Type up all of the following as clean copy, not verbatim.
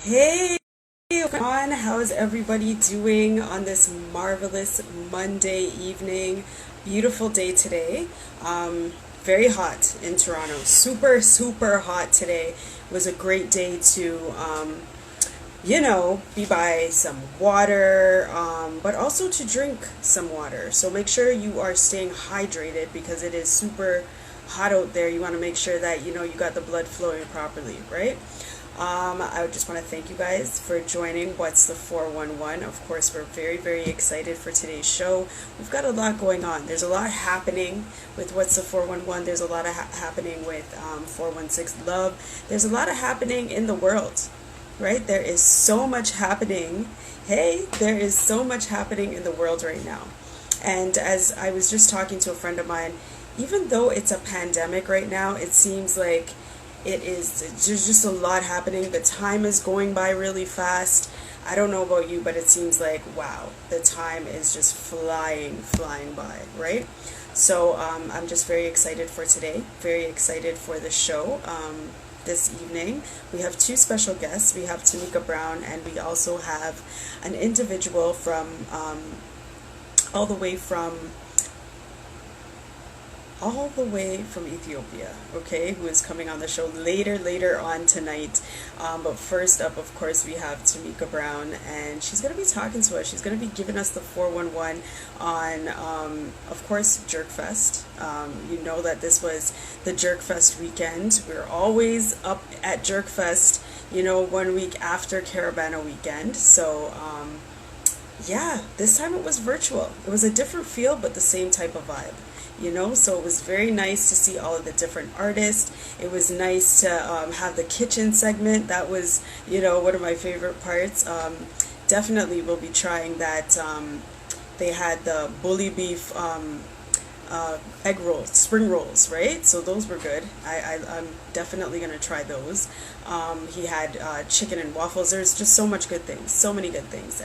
Hey, what's going on? How is everybody doing on this marvelous Monday evening? Beautiful day today. Very hot in Toronto. Super, super hot today. It was a great day to, be by some water, but also to drink some water. So make sure you are staying hydrated because it is super hot out there. You want to make sure that you got the blood flowing properly, right? I just want to thank you guys for joining What's the 411. Of course, we're very, very excited for today's show. We've got a lot going on. There's a lot happening with What's the 411. There's a lot of happening with 416 Love. There's a lot of happening in the world, right? There is so much happening. Hey, there is so much happening in the world right now. And as I was just talking to a friend of mine, even though it's a pandemic right now, it seems like there's just a lot happening. The time is going by really fast. I don't know about you, but it seems like, wow, the time is just flying by, right? So I'm just very excited for today, very excited for the show. This evening, we have two special guests. We have Tamika Brown, and we also have an individual from all the way from Ethiopia, okay, who is coming on the show later on tonight. But first up, of course, we have Tamika Brown, and she's going to be talking to us. She's going to be giving us the 411 on, of course, Jerkfest. You know that this was the Jerkfest weekend. We're always up at Jerkfest, 1 week after Caravana weekend. So, yeah, this time it was virtual. It was a different feel, but the same type of vibe. So it was very nice to see all of the different artists. It was nice to have the kitchen segment. That was, one of my favorite parts. Definitely will be trying that. They had the bully beef egg rolls, spring rolls, right? So those were good. I'm definitely going to try those. He had chicken and waffles. There's just so much good things, so many good things.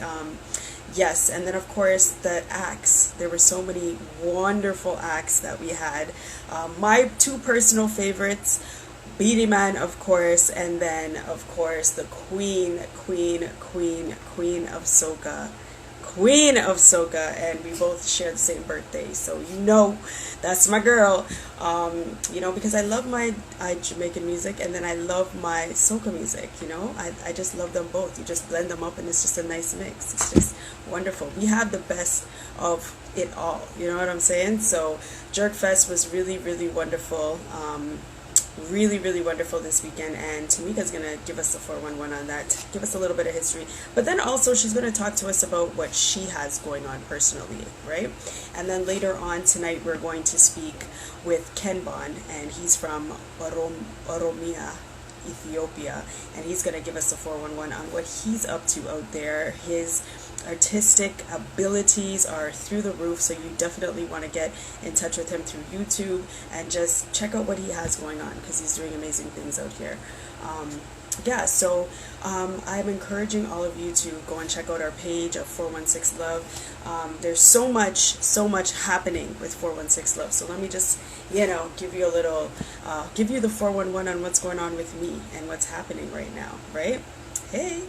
Yes, and then of course the acts. There were so many wonderful acts that we had. My two personal favorites, Beanie Man, of course, and then of course the Queen of Soca. Queen of Soca, and we both share the same birthday, so that's my girl. Because I love my Jamaican music, and then I love my Soca music. I just love them both. You just blend them up, and it's just a nice mix. It's just wonderful. We have the best of it all. You know what I'm saying? So Jerkfest was really, really wonderful. Really, really wonderful this weekend, and Tamika's going to give us the 411 on that, give us a little bit of history, but then also she's going to talk to us about what she has going on personally, right? And then later on tonight we're going to speak with Ken Bond, and he's from Oromia, Ethiopia, and he's going to give us the 411 on what he's up to out there. His artistic abilities are through the roof, so you definitely want to get in touch with him through YouTube and just check out what he has going on, because he's doing amazing things out here. I'm encouraging all of you to go and check out our page of 416 Love. There's so much happening with 416 Love. So let me just, give you a little, give you the 411 on what's going on with me and what's happening right now, right? Hey.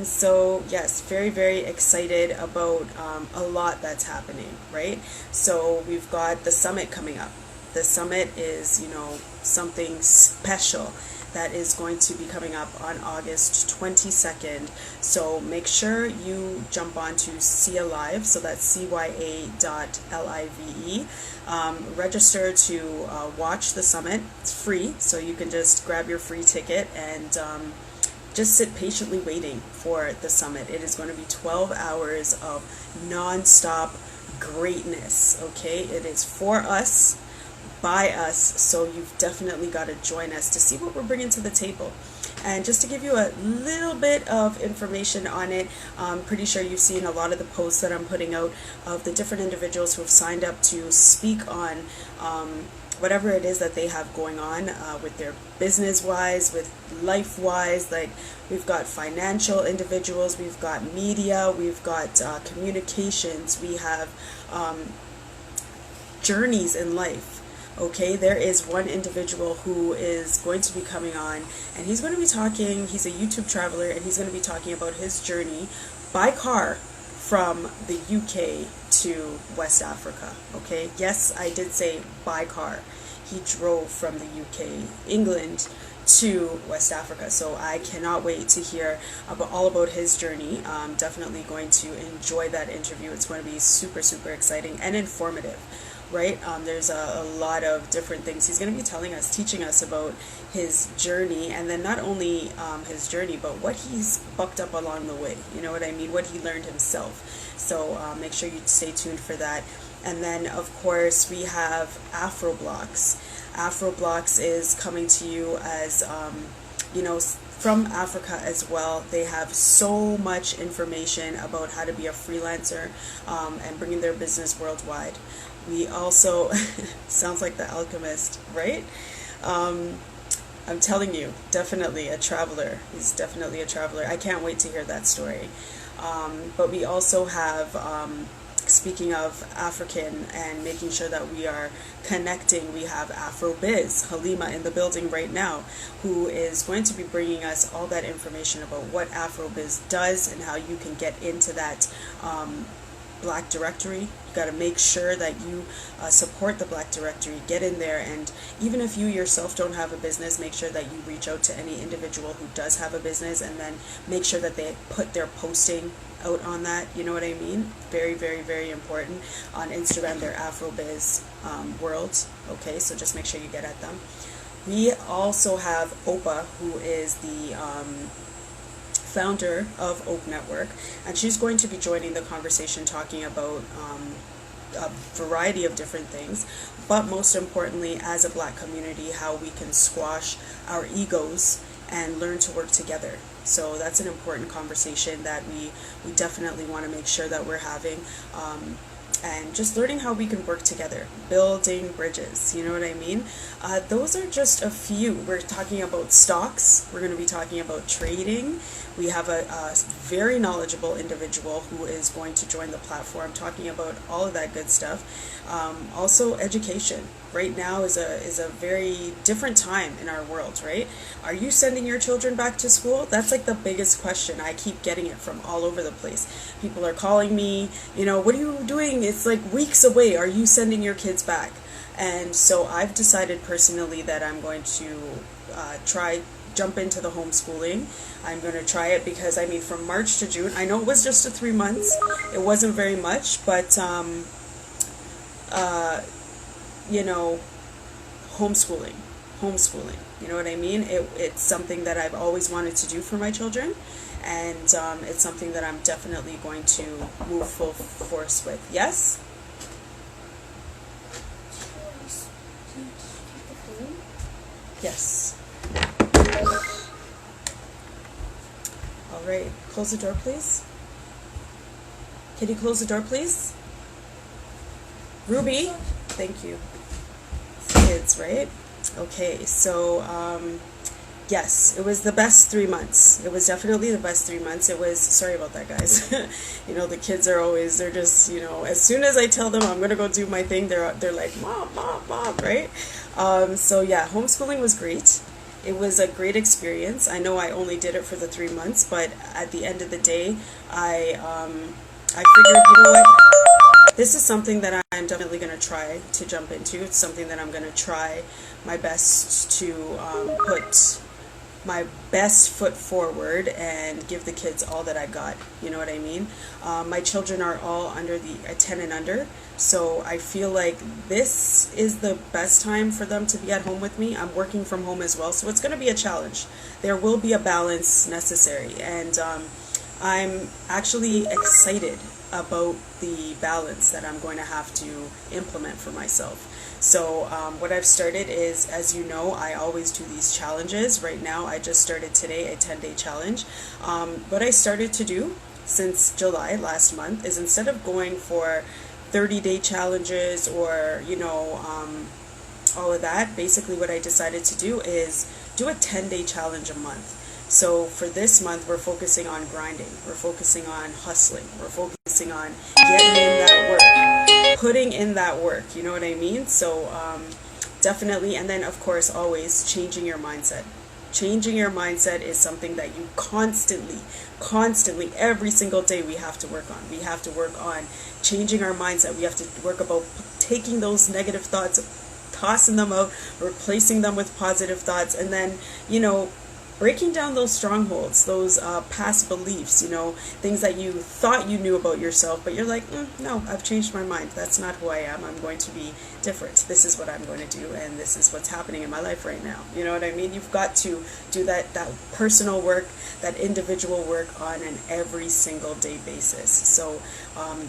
So yes, very, very excited about a lot that's happening, right? So we've got the summit coming up. The summit is, something special that is going to be coming up on August 22nd. So make sure you jump on to CYA Live, so that's cya.live. Register to watch the summit. It's free, so you can just grab your free ticket and just sit patiently waiting for the summit. It is going to be 12 hours of non-stop greatness, okay? It is for us, by us, so you've definitely got to join us to see what we're bringing to the table. And just to give you a little bit of information on it, I'm pretty sure you've seen a lot of the posts that I'm putting out of the different individuals who have signed up to speak on whatever it is that they have going on with their business-wise, with life-wise. Like, we've got financial individuals, we've got media, we've got communications, we have journeys in life. Okay, there is one individual who is going to be coming on, and he's going to be talking, he's a YouTube traveler, and he's going to be talking about his journey by car from the UK to West Africa. Okay, yes, I did say by car. He drove from the UK, England, to West Africa. So I cannot wait to hear all about his journey. I'm definitely going to enjoy that interview. It's going to be super, super exciting and informative, right? There's a lot of different things he's going to be teaching us about his journey, and then not only his journey, but what he's bucked up along the way. You know what I mean? What he learned himself. So make sure you stay tuned for that. And then, of course, we have Afroblocks. Afroblocks is coming to you as, from Africa as well. They have so much information about how to be a freelancer and bringing their business worldwide. We also, sounds like the alchemist, right? I'm telling you, definitely a traveler. He's definitely a traveler. I can't wait to hear that story. But we also have, speaking of African and making sure that we are connecting, we have Afrobiz, Halima in the building right now, who is going to be bringing us all that information about what Afrobiz does and how you can get into that Black directory. You got to make sure that you support the Black directory, get in there, and even if you yourself don't have a business, make sure that you reach out to any individual who does have a business, and then make sure that they put their posting out on that. You know what I mean? Very, very, very important. On Instagram, they're Afrobiz World. Okay, so just make sure you get at them. We also have Opa, who is the founder of Oak Network, and she's going to be joining the conversation talking about a variety of different things, but most importantly, as a Black community, how we can squash our egos and learn to work together. So that's an important conversation that we definitely want to make sure that we're having, and just learning how we can work together, building bridges, you know what I mean? Those are just a few. We're talking about stocks, we're going to be talking about trading. We have a very knowledgeable individual who is going to join the platform talking about all of that good stuff. Also education. Right now is a very different time in our world, right? Are you sending your children back to school? That's like the biggest question. I keep getting it from all over the place. People are calling me, what are you doing? It's like weeks away. Are you sending your kids back? And so I've decided personally that I'm going to jump into the homeschooling. I'm going to try it because, from March to June, I know it was just 3 months. It wasn't very much, but, homeschooling, you know what I mean? It's something that I've always wanted to do for my children, and it's something that I'm definitely going to move full force with. Yes? Yes. All right, close the door, please. Can you close the door, please? Ruby, thank you. Kids, right? Okay, so yes, it was the best 3 months. It was definitely the best 3 months. It was, sorry about that, guys. The kids are always, they're just, as soon as I tell them I'm gonna go do my thing, they're like, mom, right? So yeah, homeschooling was great. It was a great experience. I know I only did it for the 3 months, but at the end of the day, I figured, what? This is something that I'm definitely going to try to jump into. It's something that I'm going to try my best to put my best foot forward and give the kids all that I got. You know what I mean? My children are all under the 10 and under, so I feel like this is the best time for them to be at home with me. I'm working from home as well, so it's going to be a challenge. There will be a balance necessary, and I'm actually excited about the balance that I'm going to have to implement for myself. So what I've started is, as you know, I always do these challenges. Right now, I just started today a 10-day challenge. What I started to do since July last month is, instead of going for 30-day challenges or, all of that, basically what I decided to do is do a 10-day challenge a month. So for this month, we're focusing on grinding. We're focusing on hustling. We're focusing on getting in that work, putting in that work. You know what I mean? So definitely. And then, of course, always changing your mindset. Changing your mindset is something that you constantly, every single day we have to work on. We have to work on changing our mindset. We have to work about taking those negative thoughts, tossing them out, replacing them with positive thoughts, and then, breaking down those strongholds, those past beliefs, things that you thought you knew about yourself, but you're like, no, I've changed my mind. That's not who I am. I'm going to be different. This is what I'm going to do, and this is what's happening in my life right now. You know what I mean? You've got to do that personal work, that individual work on an every single day basis. So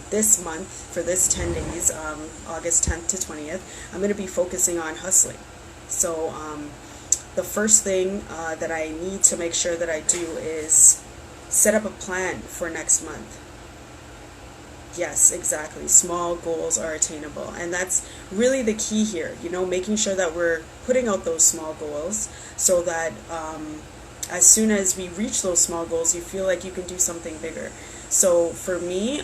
this month, for this 10 days, August 10th to 20th, I'm going to be focusing on hustling. So the first thing that I need to make sure that I do is set up a plan for next month. Yes, exactly. Small goals are attainable. And that's really the key here, making sure that we're putting out those small goals so that as soon as we reach those small goals, you feel like you can do something bigger. So for me,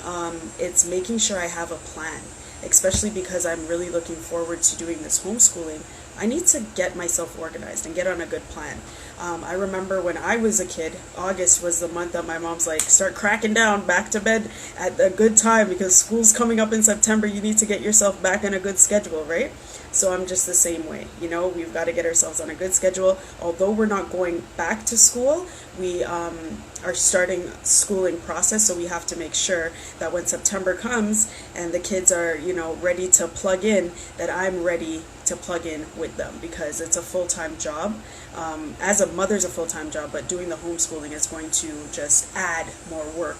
it's making sure I have a plan, especially because I'm really looking forward to doing this homeschooling. I need to get myself organized and get on a good plan. I remember when I was a kid, August was the month that my mom's like, start cracking down, back to bed at a good time because school's coming up in September. You need to get yourself back on a good schedule, right? So I'm just the same way. We've got to get ourselves on a good schedule. Although we're not going back to school, we are starting schooling process, so we have to make sure that when September comes and the kids are, ready to plug in, that I'm ready to plug in with them, because it's a full-time job. As a mother's a full-time job, but doing the homeschooling is going to just add more work.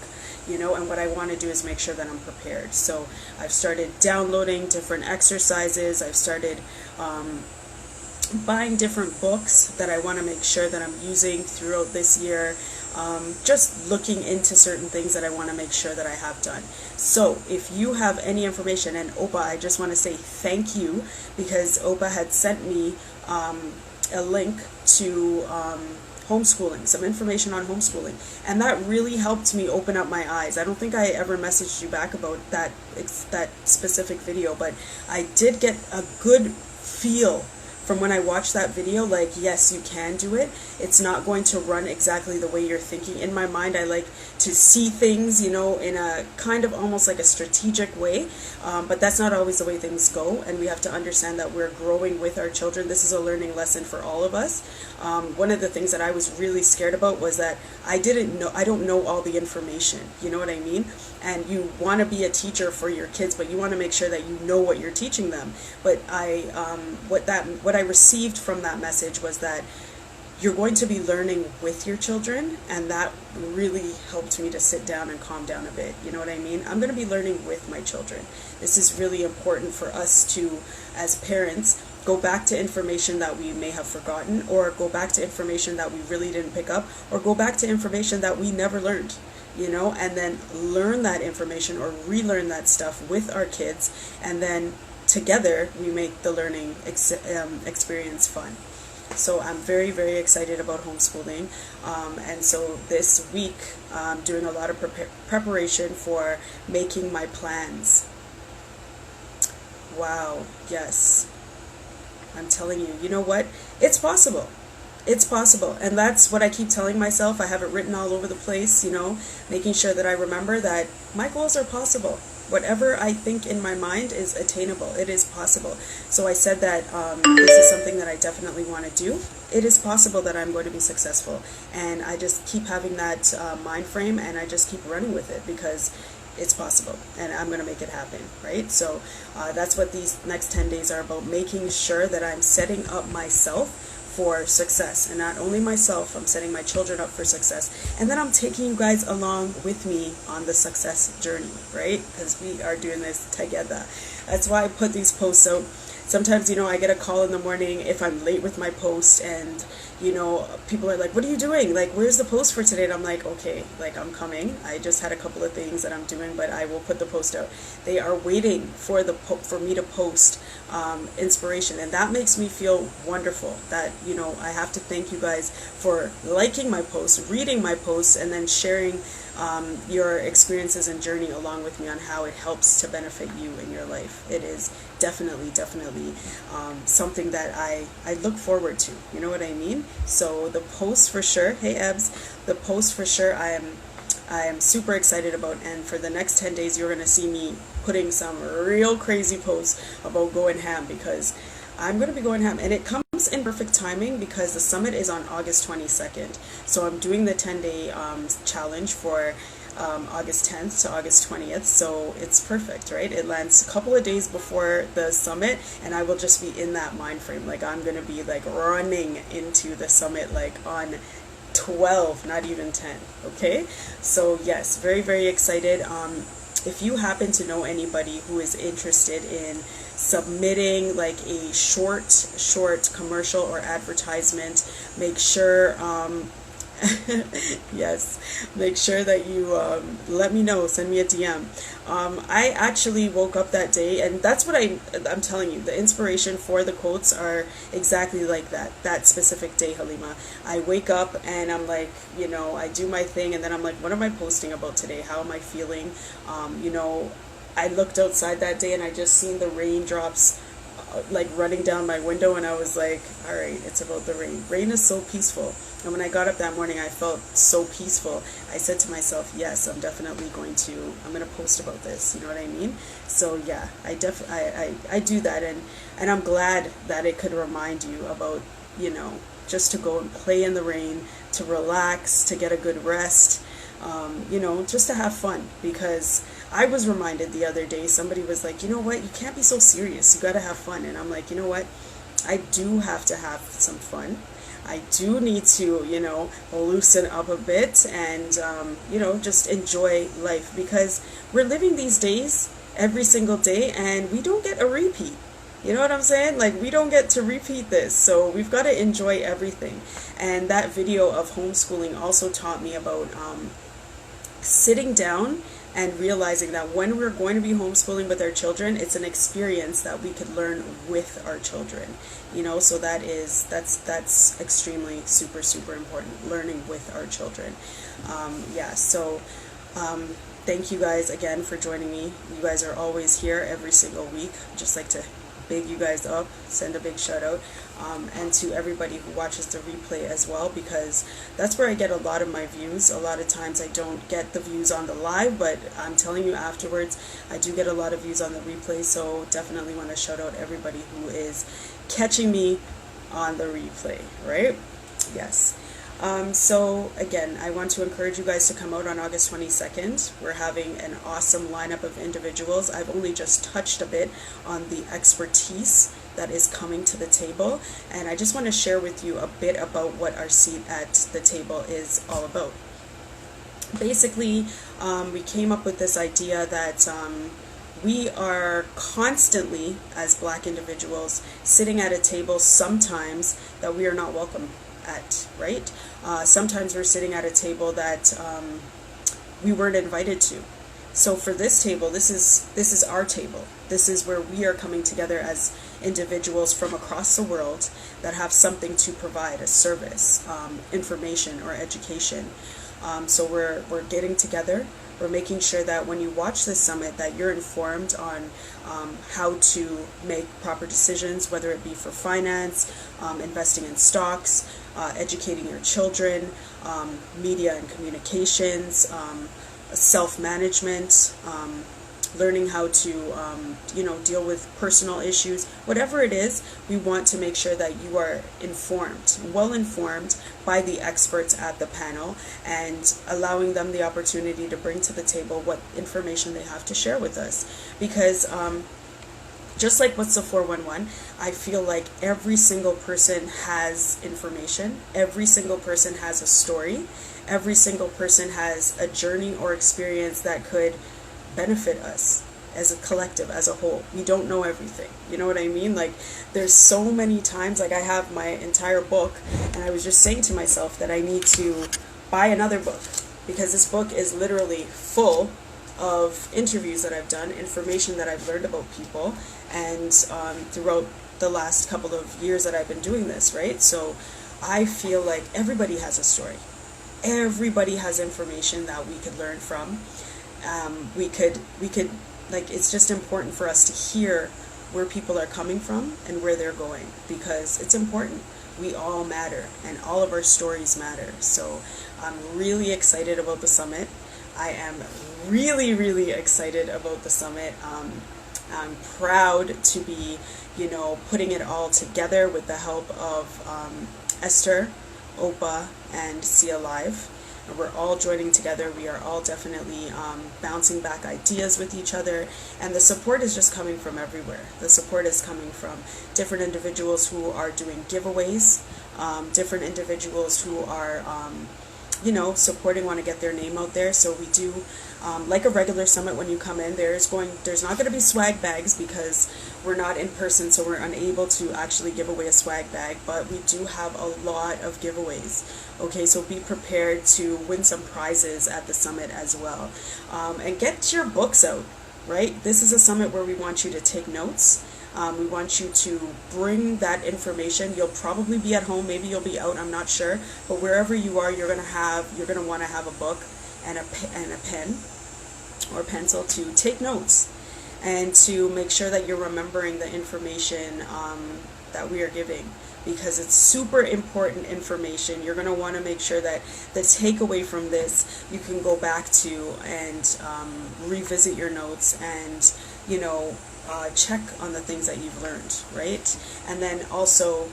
And what I want to do is make sure that I'm prepared. So I've started downloading different exercises. I've started buying different books that I want to make sure that I'm using throughout this year. Just looking into certain things that I want to make sure that I have done. So if you have any information, and Opa, I just want to say thank you, because Opa had sent me a link to homeschooling, some information on homeschooling, and that really helped me open up my eyes. I don't think I ever messaged you back about that specific video, but I did get a good feel from when I watched that video, like, yes, you can do it. It's not going to run exactly the way you're thinking. In my mind, I like to see things, in a kind of almost like a strategic way, but that's not always the way things go, and we have to understand that we're growing with our children. This is a learning lesson for all of us. One of the things that I was really scared about was that I don't know all the information, you know what I mean? And you want to be a teacher for your kids, but you want to make sure that you know what you're teaching them. But what I received from that message was that you're going to be learning with your children, and that really helped me to sit down and calm down a bit. You know what I mean? I'm going to be learning with my children. This is really important for us to, as parents, go back to information that we may have forgotten, or go back to information that we really didn't pick up, or go back to information that we never learned. And then learn that information or relearn that stuff with our kids, and then together we make the learning experience fun. So I'm very, very excited about homeschooling, and so this week I'm doing a lot of preparation for making my plans. Wow, yes, I'm telling you, you know what? It's possible. It's possible, and that's what I keep telling myself. I have it written all over the place, making sure that I remember that my goals are possible. Whatever I think in my mind is attainable. It is possible. So I said that this is something that I definitely want to do. It is possible that I'm going to be successful, and I just keep having that mind frame, and I just keep running with it, because it's possible, and I'm going to make it happen, right? So that's what these next 10 days are about, making sure that I'm setting up myself for success, and not only myself, I'm setting my children up for success, and then I'm taking you guys along with me on the success journey, right? Because we are doing this together. That's why I put these posts out. Sometimes, I get a call in the morning if I'm late with my post, and you know, people are like, what are you doing? Like, where's the post for today? And I'm like, okay, like, I'm coming. I just had a couple of things that I'm doing, but I will put the post out. They are waiting for for me to post inspiration, and that makes me feel wonderful. That, you know, I have to thank you guys for liking my posts, reading my posts, and then sharing your experiences and journey along with me on how it helps to benefit you in your life. It is definitely something that I look forward to. You know what I mean? So the post for sure. Hey Ebs, the post for sure. I am super excited about, and for the next 10 days you're gonna see me putting some real crazy posts about going ham, because I'm going to be going ham, and it comes in perfect timing because the summit is on August 22nd. So I'm doing the 10-day challenge for August 10th to August 20th. So it's perfect, right? It lands a couple of days before the summit, and I will just be in that mind frame. Like, I'm going to be like running into the summit like on 12, not even 10. Okay? So yes, very excited. If you happen to know anybody who is interested in submitting like a short commercial or advertisement, make sure yes, make sure that you let me know, send me a DM. I actually woke up that day, and that's what I'm telling you, the inspiration for the quotes are exactly like that specific day, Halima. I wake up and I'm like, you know, I do my thing, and then I'm like, what am I posting about today? How am I feeling? You know, I looked outside that day and I just seen the raindrops like running down my window, and I was like, all right, it's about the rain. Rain is so peaceful. And when I got up that morning, I felt so peaceful. I said to myself, yes, I'm definitely going to post about this. You know what I mean? So yeah, I do that, and I'm glad that it could remind you about, you know, just to go and play in the rain, to relax, to get a good rest, you know, just to have fun. Because I was reminded the other day, somebody was like, you know what, you can't be so serious, you got to have fun. And I'm like, you know what, I do have to have some fun. I do need to, you know, loosen up a bit and, you know, just enjoy life, because we're living these days every single day and we don't get a repeat. You know what I'm saying? Like, we don't get to repeat this, so we've got to enjoy everything. And that video of homeschooling also taught me about sitting down and realizing that when we're going to be homeschooling with our children, it's an experience that we could learn with our children. You know, so that's extremely super important, learning with our children. Yeah, so thank you guys again for joining me. You guys are always here every single week. Just like to big you guys up, send a big shout out, and to everybody who watches the replay as well, because that's where I get a lot of my views. A lot of times I don't get the views on the live, but I'm telling you afterwards, I do get a lot of views on the replay. So definitely want to shout out everybody who is catching me on the replay, right? Yes. So again, I want to encourage you guys to come out on August 22nd. We're having an awesome lineup of individuals. I've only just touched a bit on the expertise that is coming to the table, and I just want to share with you a bit about what our seat at the table is all about. Basically, we came up with this idea that we are constantly, as Black individuals, sitting at a table sometimes that we are not welcome at, right? Sometimes we're sitting at a table that we weren't invited to. So for this table, this is our table. This is where we are coming together as individuals from across the world that have something to provide, a service, information, or education. So we're getting together. We're making sure that when you watch this summit, that you're informed on how to make proper decisions, whether it be for finance, investing in stocks, educating your children, media and communications, self-management, learning how to deal with personal issues. Whatever it is, we want to make sure that you are informed, well informed by the experts at the panel, and allowing them the opportunity to bring to the table what information they have to share with us. Because just like what's the 411, I feel like every single person has information. Every single person has a story. Every single person has a journey or experience that could benefit us. as a collective, as a whole. We don't know everything. You know what I mean? Like, there's so many times, like, I have my entire book, and I was just saying to myself that I need to buy another book, because this book is literally full of interviews that I've done, information that I've learned about people, and throughout the last couple of years that I've been doing this, right? So I feel like everybody has a story. Everybody has information that we could learn from. We could, like, it's just important for us to hear where people are coming from and where they're going, because it's important. We all matter, and all of our stories matter. So I'm really excited about the summit. I am really, really excited about the summit. I'm proud to be, putting it all together with the help of Esther, Opa, and See Alive. And we're all joining together. We are all definitely bouncing back ideas with each other, and the support is just coming from everywhere. The support is coming from different individuals who are doing giveaways, different individuals who are supporting, want to get their name out there. So we do, like a regular summit, when you come in, there's not going to be swag bags because we're not in person, so we're unable to actually give away a swag bag, but we do have a lot of giveaways. Okay, so be prepared to win some prizes at the summit as well. And get your books out, right? This is a summit where we want you to take notes. We want you to bring that information. You'll probably be at home, maybe you'll be out, I'm not sure, but wherever you are, you're gonna want to have a book and a pen or pencil to take notes, and to make sure that you're remembering the information that we are giving, because it's super important information. You're going to want to make sure that the takeaway from this, you can go back to and revisit your notes, and check on the things that you've learned, right? And then also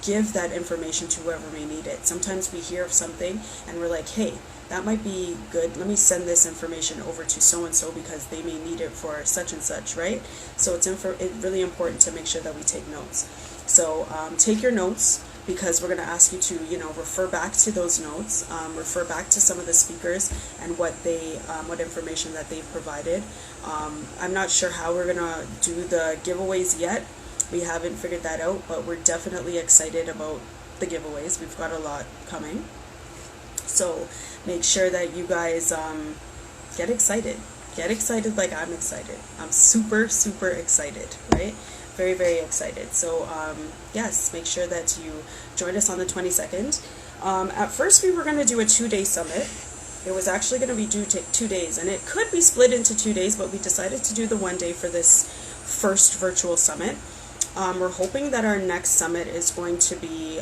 give that information to whoever may need it. Sometimes we hear of something and we're like, hey, that might be good. Let me send this information over to so-and-so because they may need it for such and such, right? So it's really important to make sure that we take notes. So take your notes, because we're going to ask you to, refer back to those notes, refer back to some of the speakers and what information that they've provided. I'm not sure how we're going to do the giveaways yet. We haven't figured that out, but we're definitely excited about the giveaways. We've got a lot coming. So make sure that you guys get excited. Get excited like I'm excited. I'm super, super excited, right? Very, very excited. So yes, make sure that you join us on the 22nd. At first we were going to do a 2-day summit. It was actually going to be 2 days, and it could be split into 2 days, but we decided to do the 1 day for this first virtual summit. We're hoping that our next summit is going to be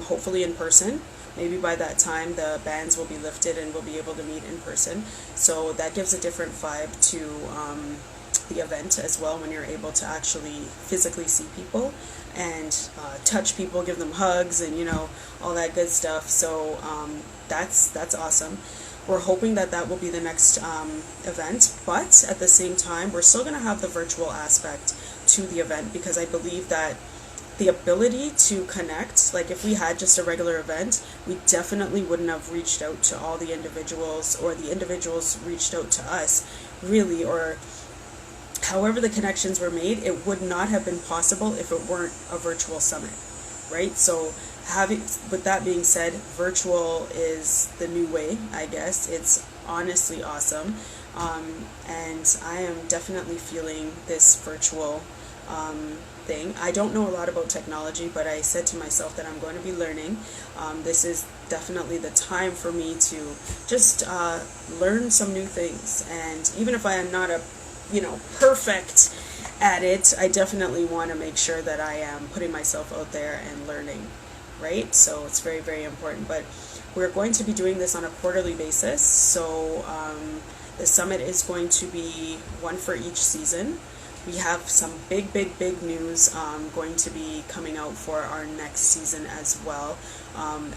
hopefully in person. Maybe by that time the bans will be lifted and we'll be able to meet in person. So that gives a different vibe to the event as well, when you're able to actually physically see people and touch people, give them hugs, and all that good stuff. So that's awesome. We're hoping that will be the next event, but at the same time we're still going to have the virtual aspect to the event, because I believe that the ability to connect, like if we had just a regular event, we definitely wouldn't have reached out to all the individuals, or the individuals reached out to us, really, or however the connections were made. It would not have been possible if it weren't a virtual summit, right? So with that being said, virtual is the new way, I guess. It's honestly awesome, and I am definitely feeling this virtual thing. I don't know a lot about technology, but I said to myself that I'm going to be learning. This is definitely the time for me to just learn some new things, and even if I am not a perfect at it, I definitely want to make sure that I am putting myself out there and learning, right? So it's very, very important. But we're going to be doing this on a quarterly basis, so the summit is going to be one for each season. We have some big, big, big news going to be coming out for our next season as well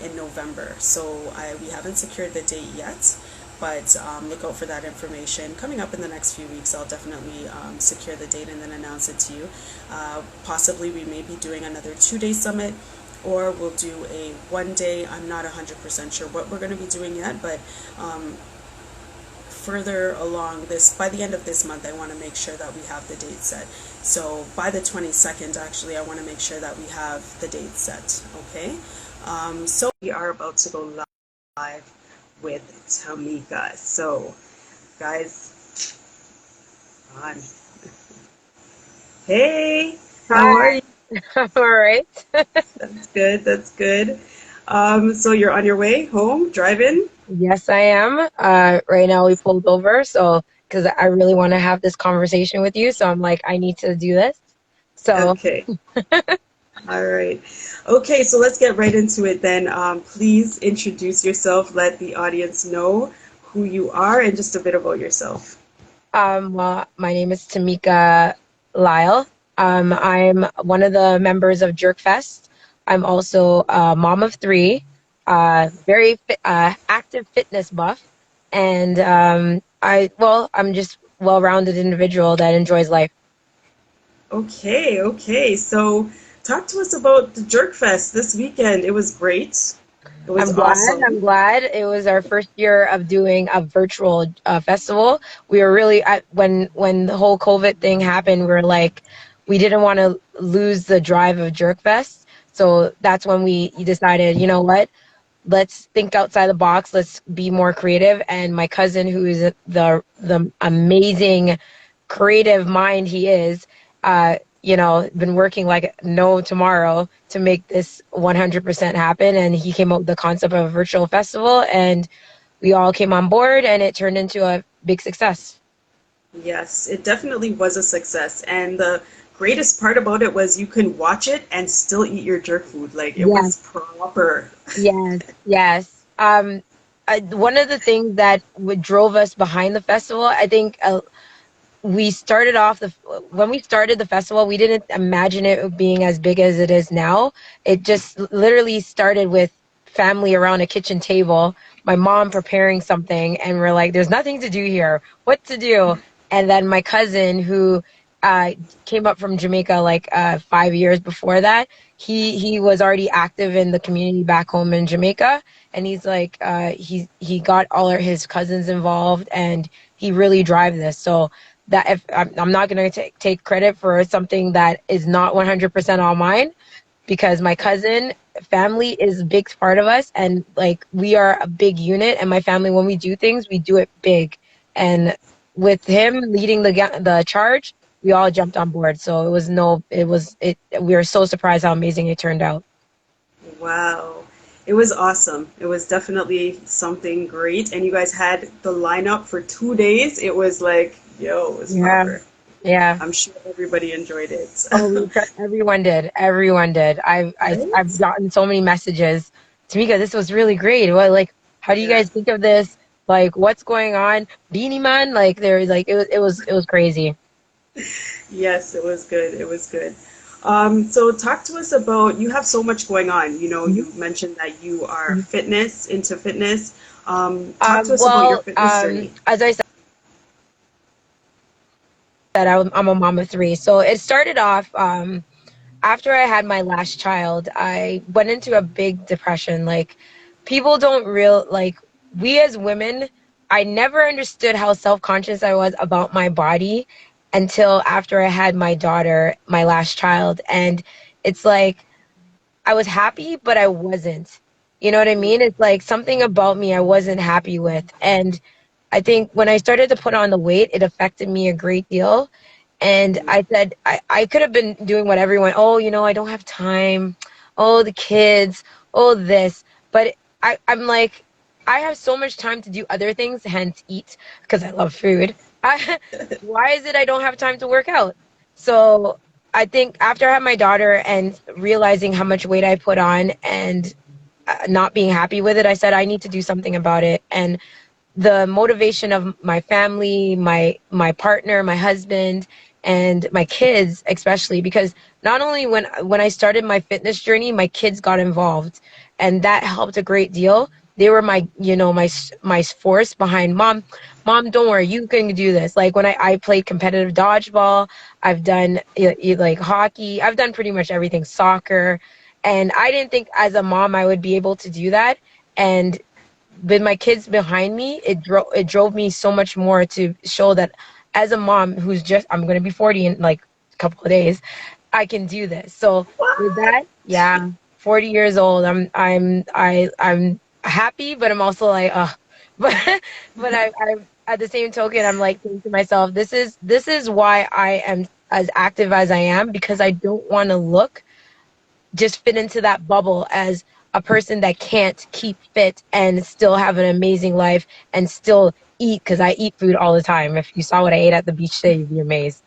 in November. So we haven't secured the date yet, but look out for that information coming up in the next few weeks. I'll definitely secure the date and then announce it to you. Possibly we may be doing another 2-day summit, or we'll do a 1 day. I'm not 100% sure what we're going to be doing yet, but further along this, by the end of this month, I want to make sure that we have the date set. So by the 22nd, actually, I want to make sure that we have the date set. Okay. So we are about to go live with Tamika. So, guys, on. Hey, how are Hi, you? all right. That's good. That's good. So you're on your way home, driving? Yes, I am. Right now we pulled over, so because I really want to have this conversation with you, so I'm like, I need to do this. So, Okay. All right. Okay, so let's get right into it then. Please introduce yourself. Let the audience know who you are and just a bit about yourself. well, my name is Tamika Lyle. I'm one of the members of Jerkfest. I'm also a mom of three, very active fitness buff, and I'm just well-rounded individual that enjoys life. Okay, okay. So talk to us about the Jerkfest this weekend. It was great. It was I'm glad. I'm awesome. glad it was our first year of doing a virtual festival. We were really when the whole COVID thing happened. We were like, we didn't want to lose the drive of Jerkfest, so that's when we decided, you know what, let's think outside the box. Let's be more creative. And my cousin, who is the amazing creative mind he is, been working like no tomorrow to make this 100% happen. And he came up with the concept of a virtual festival, and we all came on board, and it turned into a big success. Yes, it definitely was a success. And the greatest part about it was you can watch it and still eat your jerk food. Like it Yes, was proper. yes, yes. One of the things that would drove us behind the festival, I think, we started off the when we started the festival, we didn't imagine it being as big as it is now. It just literally started with family around a kitchen table, my mom preparing something, and we're like, there's nothing to do here, what to do? And then my cousin, who uh came up from Jamaica like 5 years before that, he was already active in the community back home in Jamaica, and he's like, he got all of his cousins involved, and he really drive this. So that if I'm not going to take credit for something that is not 100% all mine, because my cousin family is a big part of us, and like we are a big unit, and my family, when we do things, we do it big. And with him leading the charge, we all jumped on board. So it we were so surprised how amazing it turned out. Wow. It was awesome. It was definitely something great. And you guys had the lineup for 2 days. It was like, yo, it was Yeah, proper. yeah. I'm sure everybody enjoyed it. Oh, everyone did. Everyone did. I've Right? gotten so many messages. Tamika, this was really great. What, like, how do you Yeah. guys think of this? Like, what's going on? Beanie Man, like, there, like, it was crazy. Yes, it was good. It was good. So talk to us about, you have so much going on. You know, Mhm. you mentioned that you are into fitness. Talk to Um, us about your well, fitness um, journey. as I said, I'm a mom of three. So it started off, after I had my last child, I went into a big depression. Like, people don't like, we as women, I never understood how self-conscious I was about my body until after I had my daughter, my last child. And it's like I was happy, but I wasn't. You know what I mean? It's like something about me I wasn't happy with. And I think when I started to put on the weight, it affected me a great deal. And I said, I could have been doing what everyone, oh, I don't have time. Oh, the kids. Oh, this. But I'm like, I have so much time to do other things, hence eat, because I love food. Why is it I don't have time to work out? So I think after I had my daughter and realizing how much weight I put on, and not being happy with it, I said, I need to do something about it. And the motivation of my family, my partner, my husband, and my kids, especially, because not only when I started my fitness journey, my kids got involved, and that helped a great deal. They were my force behind, mom, don't worry, you can do this. Like when I played competitive dodgeball, I've done like hockey, I've done pretty much everything, soccer, and I didn't think as a mom I would be able to do that. And with my kids behind me, it drove me so much more to show that as a mom who's just, I'm gonna be 40 in like a couple of days, I can do this. So with What? that, yeah, 40 years old, I'm happy, but I'm also like, but I at the same token, I'm like thinking to myself, this is why I am as active as I am, because I don't want to look just fit into that bubble as a person that can't keep fit and still have an amazing life and still eat, because I eat food all the time. If you saw what I ate at the beach today, you'd be amazed.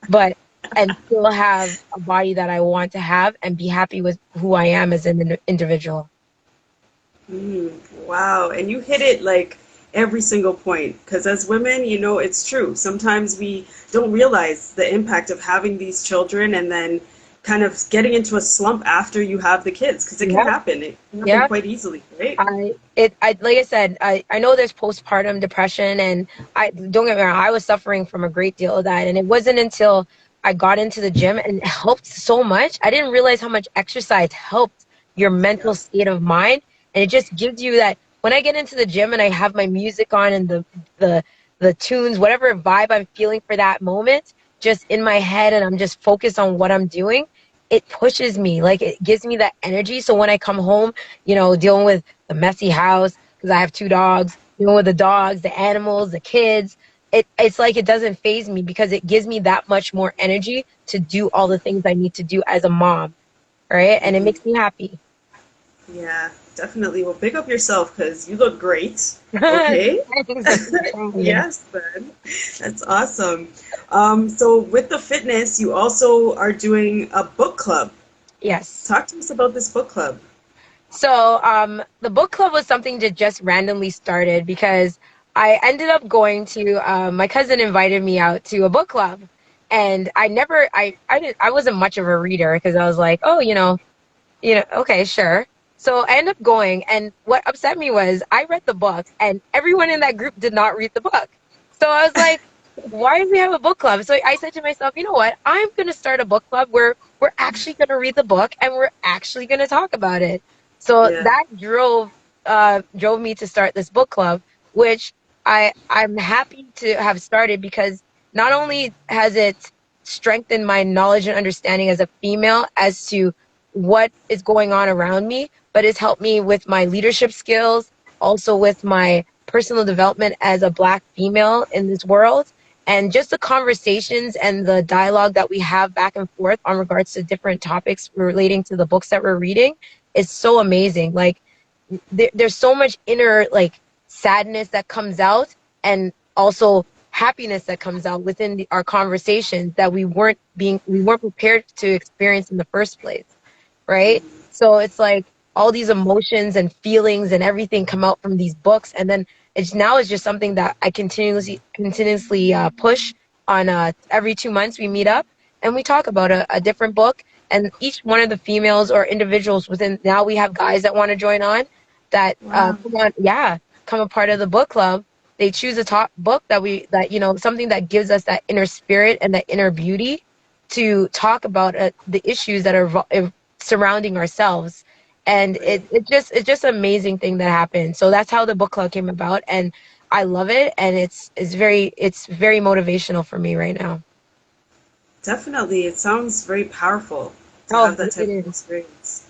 But and still have a body that I want to have and be happy with who I am as an individual. Wow. And you hit it like every single point. Because as women, it's true. Sometimes we don't realize the impact of having these children and then kind of getting into a slump after you have the kids. Because it can Yeah, happen. It can happen yeah. quite easily, right? I like I said, I know there's postpartum depression, and I don't get me wrong, I was suffering from a great deal of that, and it wasn't until I got into the gym and it helped so much. I didn't realize how much exercise helped your mental Yes. state of mind, and it just gives you that when I get into the gym and I have my music on and the the tunes, whatever vibe I'm feeling for that moment, just in my head, and I'm just focused on what I'm doing, it pushes me, like it gives me that energy. So when I come home, dealing with the messy house because I have two dogs, with the dogs, the animals, the kids. It's like it doesn't phase me because it gives me that much more energy to do all the things I need to do as a mom, right? And it Hmm. makes me happy. Yeah, definitely. Well, pick up yourself because you look great. Okay. Thanks, I'm trying. Yes, then. That's awesome. So with the fitness, you also are doing a book club. Yes. Talk to us about this book club. So, the book club was something that just randomly started because I ended up going to, my cousin invited me out to a book club. And I wasn't much of a reader because I was like, oh, okay, sure. So I ended up going, and what upset me was I read the book, and everyone in that group did not read the book. So I was like, why do we have a book club? So I said to myself, you know what? I'm going to start a book club where we're actually going to read the book and we're actually going to talk about it. So Yeah. that drove me to start this book club, which I'm happy to have started because not only has it strengthened my knowledge and understanding as a female as to what is going on around me, but it's helped me with my leadership skills, also with my personal development as a Black female in this world. And just the conversations and the dialogue that we have back and forth on regards to different topics relating to the books that we're reading is so amazing. Like, there's so much inner, like, sadness that comes out, and also happiness that comes out within our conversations that we weren't prepared to experience in the first place, right? So it's like all these emotions and feelings and everything come out from these books, and then it's just something that I continuously push on. Every 2 months we meet up and we talk about a different book, and each one of the females or individuals within, now we have guys that want to join on, that Wow. come on, yeah, come a part of the book club. They choose a top book that something that gives us that inner spirit and that inner beauty to talk about the issues that are surrounding ourselves. And Right. it's just an amazing thing that happened. So that's how the book club came about, and I love it, and it's very motivational for me right now. Definitely. It sounds very powerful to Oh, have that it type of is. experience.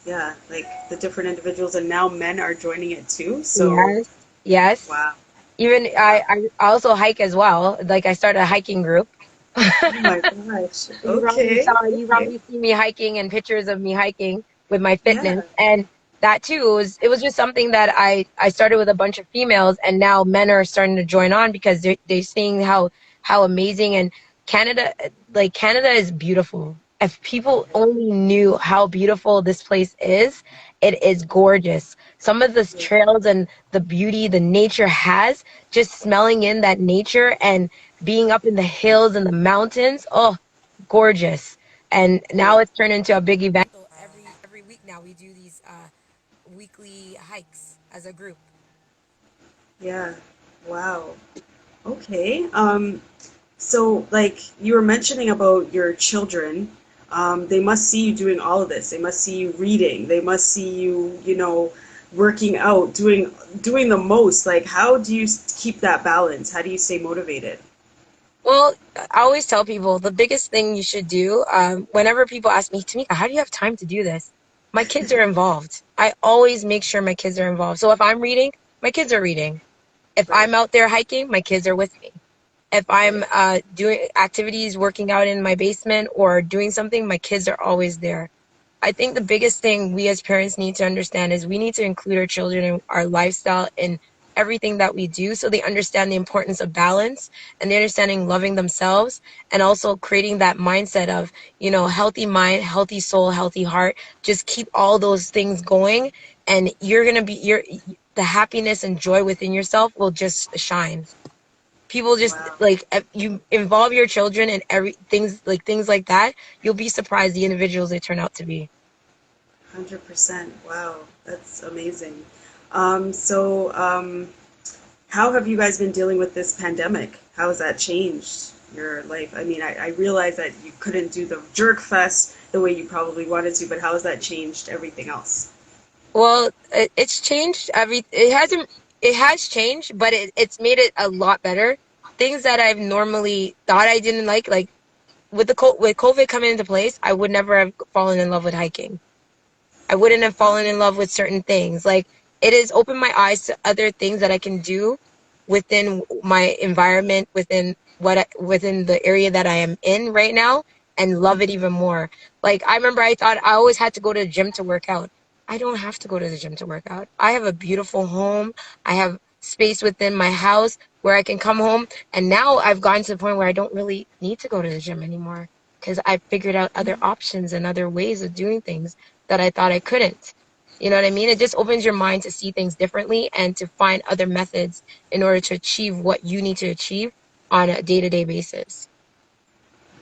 Yeah, like the different individuals, and now men are joining it too. So, Yes, yes. wow. Even Wow. I also hike as well. Like, I started a hiking group. Oh my gosh. You Okay. Okay. probably see me hiking and pictures of me hiking with my Yeah. fitness. And that too was just something that I started with a bunch of females, and now men are starting to join on because they're seeing how amazing. And Canada, like, Canada is beautiful. If people only knew how beautiful this place is, it is gorgeous. Some of the Yeah. trails and the beauty the nature has, just smelling in that nature and being up in the hills and the mountains. Oh, gorgeous. And Yeah. now it's turned into a big event. So every week now we do these weekly hikes as a group. Yeah. Wow. Okay. So like you were mentioning about your children, they must see you doing all of this. They must see you reading. They must see you, working out, doing the most. Like, how do you keep that balance? How do you stay motivated? Well, I always tell people the biggest thing you should do, whenever people ask me, Tamika, how do you have time to do this? My kids are involved. I always make sure my kids are involved. So if I'm reading, my kids are reading. If Right, I'm out there hiking, my kids are with me. If I'm right. doing activities, working out in my basement or doing something, my kids are always there. I think the biggest thing we as parents need to understand is we need to include our children in our lifestyle in everything that we do so they understand the importance of balance and the understanding loving themselves and also creating that mindset of, healthy mind, healthy soul, healthy heart. Just keep all those things going and you're going to be the happiness and joy within yourself will just shine. People just Wow. like you involve your children in every things like that, you'll be surprised the individuals they turn out to be. 100%. Wow, that's amazing. So, how have you guys been dealing with this pandemic? How has that changed your life? I mean, I realize that you couldn't do the Jerkfest the way you probably wanted to, but how has that changed everything else? Well, it's changed it has changed, but it's made it a lot better. Things that I've normally thought I didn't like with COVID coming into place, I would never have fallen in love with hiking. I wouldn't have fallen in love with certain things. Like it has opened my eyes to other things that I can do within my environment, within the area that I am in right now, and love it even more. Like I remember, I thought I always had to go to the gym to work out. I don't have to go to the gym to work out. I have a beautiful home. I have space within my house where I can come home. And now I've gotten to the point where I don't really need to go to the gym anymore because I've figured out other options and other ways of doing things that I thought I couldn't. You know what I mean? It just opens your mind to see things differently and to find other methods in order to achieve what you need to achieve on a day-to-day basis.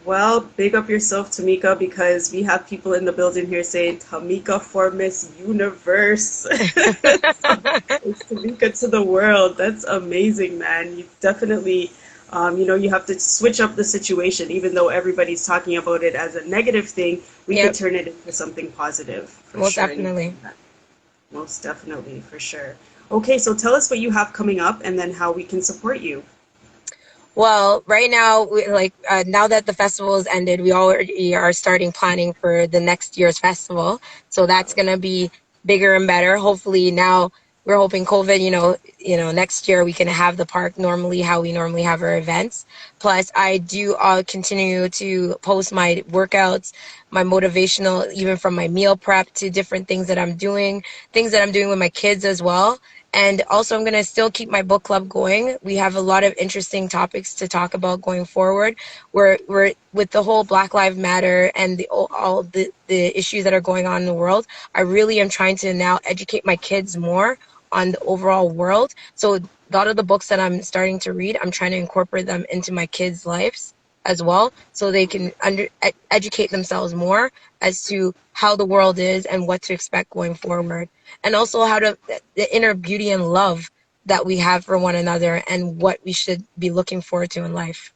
Well, big up yourself, Tamika, because we have people in the building here saying Tamika for Miss Universe. It's Tamika to the world. That's amazing, man. You definitely, you have to switch up the situation. Even though everybody's talking about it as a negative thing, we could Yep, turn it into something positive for most sure. And you've definitely. done that. Most definitely, for sure. Okay, so tell us what you have coming up and then how we can support you. Well, right now, now that the festival has ended, we already are starting planning for the next year's festival. So that's gonna be bigger and better. Hopefully, now we're hoping COVID, next year we can have the park normally how we normally have our events. Plus, I do continue to post my workouts, my motivational, even from my meal prep to different things that I'm doing with my kids as well. And also, I'm going to still keep my book club going. We have a lot of interesting topics to talk about going forward. We're with the whole Black Lives Matter and all the issues that are going on in the world. I really am trying to now educate my kids more on the overall world. So a lot of the books that I'm starting to read, I'm trying to incorporate them into my kids' lives as well, so they can educate themselves more as to how the world is and what to expect going forward, and also how to the inner beauty and love that we have for one another and what we should be looking forward to in life.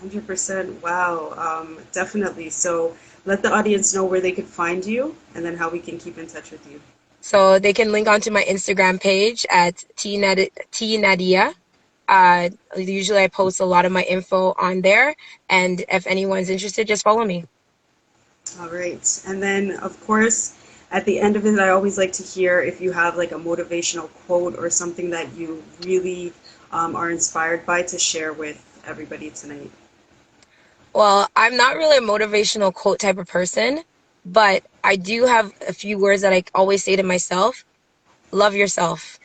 100%. Wow. Definitely. So let the audience know where they could find you and then how we can keep in touch with you. So they can link onto my Instagram page at tnadia. Usually I post a lot of my info on there, and if anyone's interested, just follow me. All right. And then, of course, at the end of it, I always like to hear if you have like a motivational quote or something that you really are inspired by to share with everybody tonight. Well, I'm not really a motivational quote type of person, but I do have a few words that I always say to myself. Love yourself.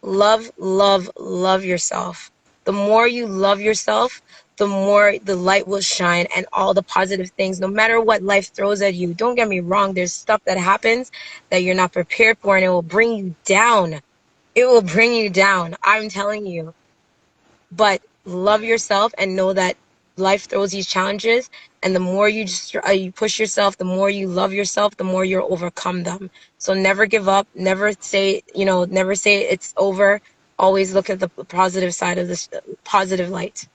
Love, love, love yourself. The more you love yourself, the more the light will shine and all the positive things, no matter what life throws at you. Don't get me wrong, there's stuff that happens that you're not prepared for and it will bring you down. It will bring you down. I'm telling you. But love yourself and know that life throws these challenges, and the more you push yourself, the more you love yourself, the more you'll overcome them. So never give up, never say it's over. Always look at the positive side of this, positive light.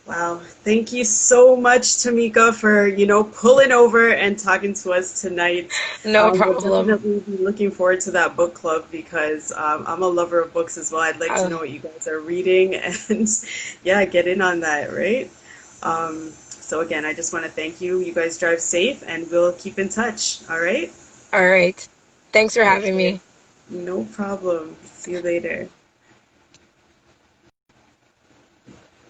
Wow. Thank you so much, Tamika, for, pulling over and talking to us tonight. No We'll problem. definitely be looking forward to that book club because I'm a lover of books as well. I'd like to know Uh, what you guys are reading and yeah, get in on that, right? So again, I just want to thank you. You guys drive safe and we'll keep in touch. All right? all right. Thanks for having Okay. me. No problem. See you later.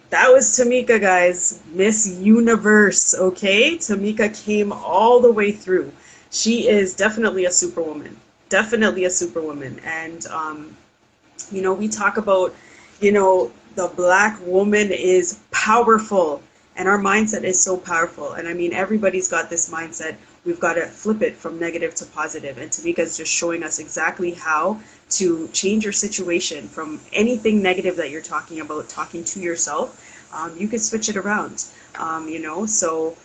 That was Tamika, guys. Miss Universe, okay? Tamika came all the way through. She is definitely a superwoman. Definitely a superwoman. And, we talk about, the black woman is powerful. And our mindset is so powerful. And I mean, everybody's got this mindset. We've got to flip it from negative to positive. And Tamika's just showing us exactly how to change your situation from anything negative that you're talking about, talking to yourself. You can switch it around, so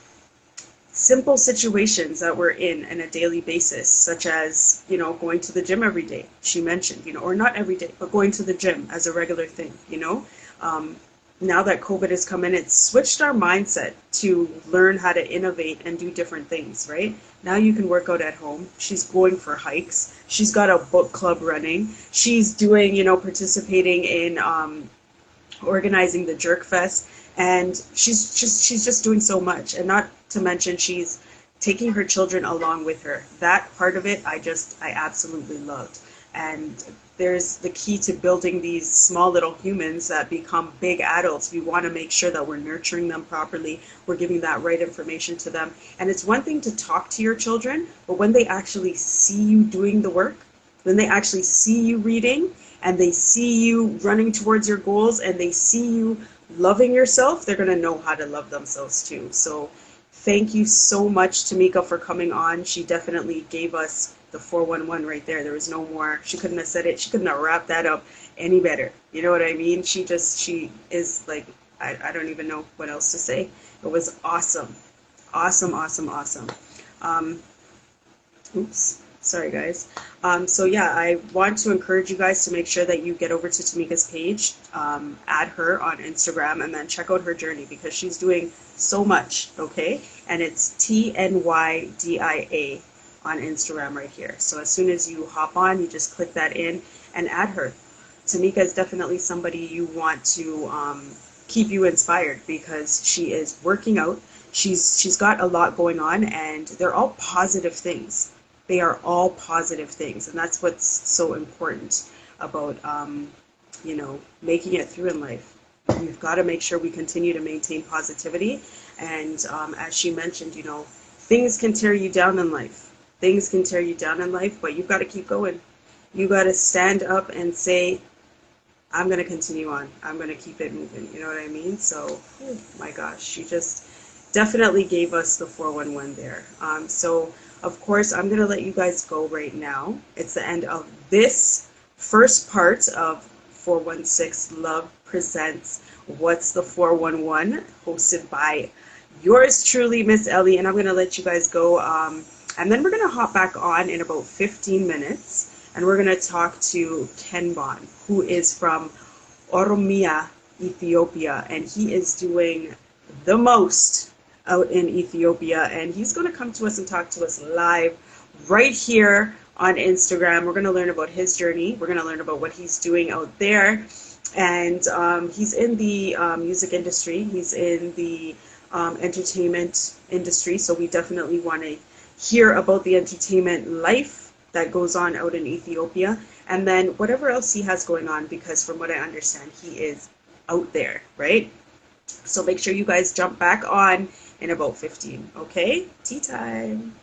simple situations that we're in on a daily basis, such as, going to the gym every day, she mentioned, or not every day, but going to the gym as a regular thing. Um, now that COVID has come in, it's switched our mindset to learn how to innovate and do different things, right? Now you can work out at home. She's going for hikes. She's got a book club running. She's doing, participating in organizing the Jerkfest, and she's just doing so much, and not to mention she's taking her children along with her. That part of it, I absolutely loved, and there's the key to building these small little humans that become big adults. We want to make sure that we're nurturing them properly, we're giving that right information to them, and it's one thing to talk to your children, but when they actually see you doing the work, when they actually see you reading and they see you running towards your goals and they see you loving yourself, they're going to know how to love themselves too. So thank you so much, Tamika, for coming on. She definitely gave us the 411 right there. There was no more. She couldn't have said it. She couldn't have wrapped that up any better. You know what I mean? She is like, I don't even know what else to say. It was awesome. Awesome, awesome, awesome. Um, Oops. Sorry, guys. So yeah, I want to encourage you guys to make sure that you get over to Tamika's page, add her on Instagram, and then check out her journey because she's doing so much, okay? And it's TNYDIA on Instagram right here. So as soon as you hop on, you just click that in and add her. Tamika is definitely somebody you want to keep you inspired because she is working out. She's got a lot going on, and they're all positive things. They are all positive things, and that's what's so important about making it through in life. We've got to make sure we continue to maintain positivity, and as she mentioned, things can tear you down in life. Things can tear you down in life, but you've got to keep going. You got to stand up and say, I'm going to continue on. I'm going to keep it moving. You know what I mean? So, oh my gosh, she just definitely gave us the 411 there. So, of course, I'm going to let you guys go right now. It's the end of this first part of 416 Love Presents What's the 411, hosted by yours truly, Ms Ellie. And I'm going to let you guys go. And then we're going to hop back on in about 15 minutes. And we're going to talk to Kenbon, who is from Oromia, Ethiopia. And he is doing the most out in Ethiopia, and he's going to come to us and talk to us live right here on Instagram. We're going to learn about his journey. We're going to learn about what he's doing out there, and he's in the music industry. He's in the entertainment industry, so we definitely want to hear about the entertainment life that goes on out in Ethiopia, and then whatever else he has going on, because from what I understand, he is out there, right? So make sure you guys jump back on in about 15. Okay? Tea time.